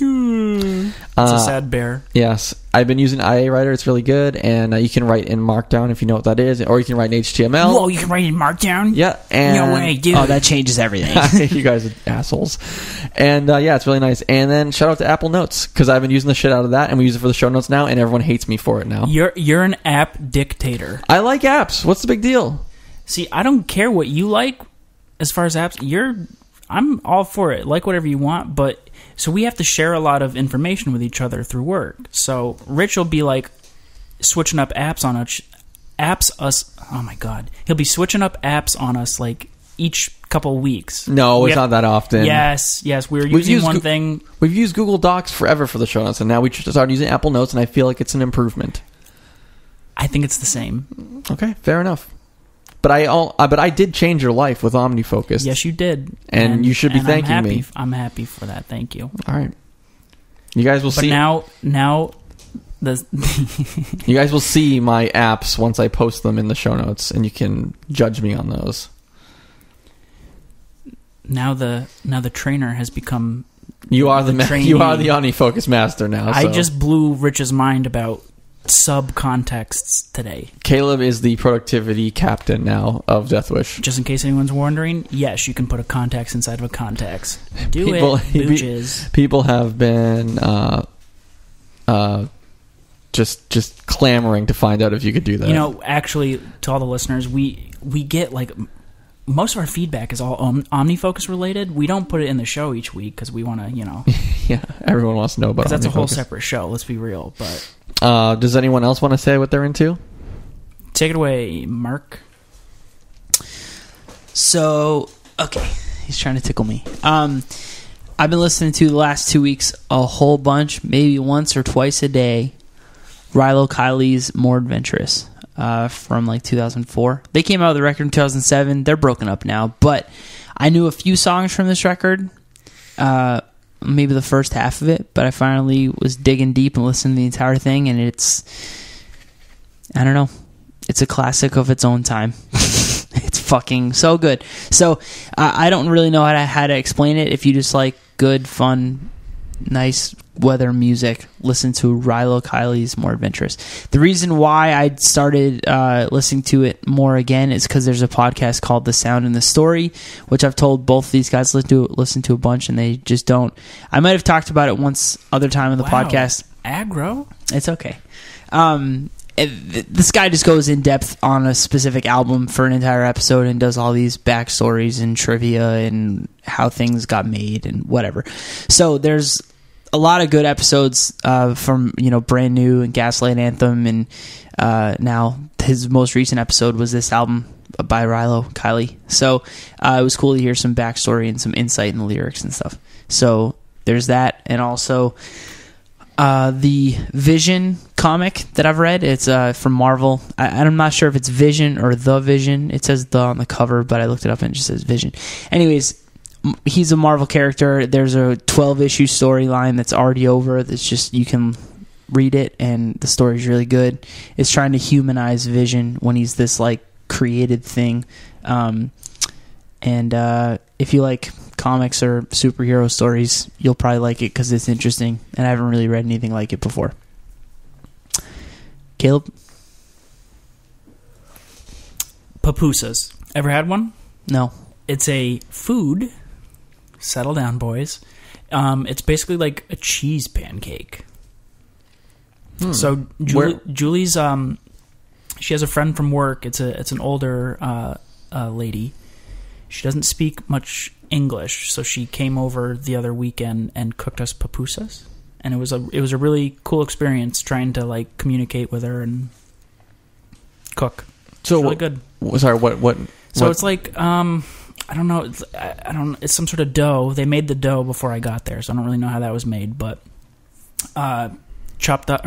It's a sad bear. Yes, I've been using IA Writer. It's really good, and you can write in Markdown if you know what that is, or you can write in HTML. Whoa, you can write in Markdown? Yeah, and No way, dude. Oh, that changes everything. you guys are assholes. And it's really nice. And then shout out to Apple Notes, because I've been using the shit out of that, and we use it for the show notes now, and everyone hates me for it now. You're an app dictator. I like apps. What's the big deal? See, I don't care what you like as far as apps. I'm all for it. Like whatever you want, but so we have to share a lot of information with each other through work. So Rich will be like switching up apps on us. Oh my god, he'll be switching up apps on us like each couple weeks. No, it's not that often. Yes, we're using one thing. We've used Google Docs forever for the show notes, and now we just started using Apple Notes, and I feel like it's an improvement. I think it's the same. Okay, fair enough. But I did change your life with OmniFocus. Yes, you did, and you should be thanking me. I'm happy for that. Thank you. All right, you guys will see. Now you guys will see my apps once I post them in the show notes, and you can judge me on those. Now the trainer has become. You are the trainee. You are the OmniFocus master now. I so. just blew Rich's mind about sub-contexts today. Caleb is the productivity captain now of Deathwish. Just in case anyone's wondering, yes, you can put a context inside of a context. People have been just clamoring to find out if you could do that. You know, actually, to all the listeners, we get like most of our feedback is all OmniFocus related. We don't put it in the show each week because we want to, yeah, everyone wants to know about. Because that's a whole separate show. Let's be real, but. Does anyone else want to say what they're into? Take it away, Mark. So, okay. He's trying to tickle me. I've been listening to the last 2 weeks a whole bunch, maybe once or twice a day, Rilo Kiley's More Adventurous from like 2004. They came out with the record in 2007. They're broken up now, but I knew a few songs from this record. Maybe the first half of it, but I finally was digging deep and listening to the entire thing, and it's, I don't know, it's a classic of its own time. It's fucking so good. So I don't really know how to explain it. If you just like good, fun, nice weather music, listen to Rilo Kiley's More Adventurous. The reason why I started listening to it more again is because there's a podcast called The Sound and the Story, which I've told both these guys listen to a bunch, and they just don't. I might have talked about it once other time in the podcast. Aggro? It's okay. This guy just goes in depth on a specific album for an entire episode and does all these backstories and trivia and how things got made and whatever. So there's a lot of good episodes from Brand New and Gaslight Anthem, and now his most recent episode was this album by Rilo Kiley. So it was cool to hear some backstory and some insight in the lyrics and stuff. So there's that, and also the Vision comic that I've read. It's from Marvel. I'm not sure if it's Vision or The Vision. It says the on the cover, but I looked it up and it just says Vision. Anyways, he's a Marvel character. There's a 12-issue storyline that's already over. That's just, you can read it, and the story's really good. It's trying to humanize Vision when he's this like created thing. And if you like comics or superhero stories, you'll probably like it because it's interesting, and I haven't really read anything like it before. Caleb? Pupusas. Ever had one? No. It's a food. Settle down, boys. It's basically like a cheese pancake. So Julie's she has a friend from work. It's an older lady. She doesn't speak much English, so she came over the other weekend and cooked us pupusas, and it was a really cool experience trying to like communicate with her and cook. So it's really good. Sorry, what? So it's like I don't know. It's some sort of dough. They made the dough before I got there, so I don't really know how that was made. But chopped up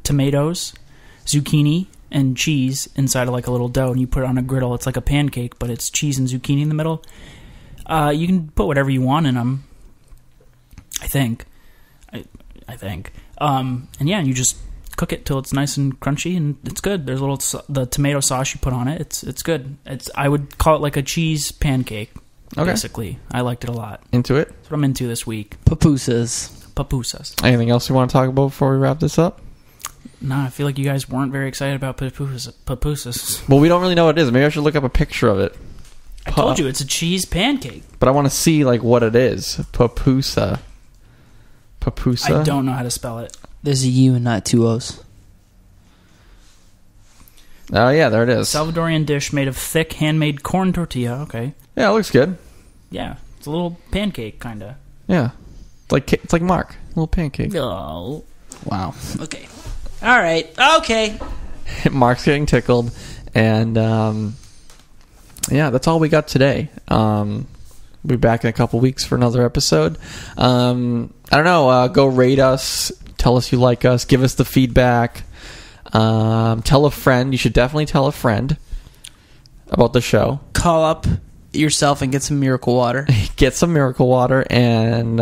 tomatoes, zucchini, and cheese inside of like a little dough, and you put it on a griddle. It's like a pancake, but it's cheese and zucchini in the middle. You can put whatever you want in them. I think. And yeah, you just cook it till it's nice and crunchy, and it's good. There's the tomato sauce you put on it. It's good. I would call it like a cheese pancake. Okay. Basically, I liked it a lot. Into it? That's what I'm into this week. Pupusas. Anything else you want to talk about before we wrap this up? No, I feel like you guys weren't very excited about pupusas. Well, we don't really know what it is. Maybe I should look up a picture of it. I told you, it's a cheese pancake. But I want to see like what it is. Pupusa. I don't know how to spell it. There's a U and not two O's. Oh, yeah, there it is. Salvadorian dish made of thick, handmade corn tortilla. Okay. Yeah, it looks good. Yeah, it's a little pancake, kind of. Yeah. It's like Mark. A little pancake. Oh. Wow. Okay. All right. Okay. Mark's getting tickled. And, yeah, that's all we got today. We'll be back in a couple weeks for another episode. I don't know. Go rate us. Tell us you like us. Give us the feedback. Tell a friend. You should definitely tell a friend about the show. Call up yourself and get some Miracle Water. Get some Miracle Water and,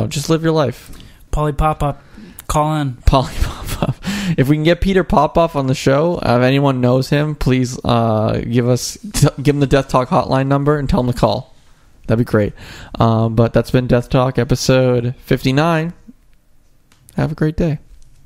just live your life. Polly Pop-Up, call in. Polly Pop-Up. If we can get Peter Popoff on the show, if anyone knows him, please give him the Death Talk hotline number and tell him to call. That'd be great. But that's been Death Talk episode 59. Have a great day.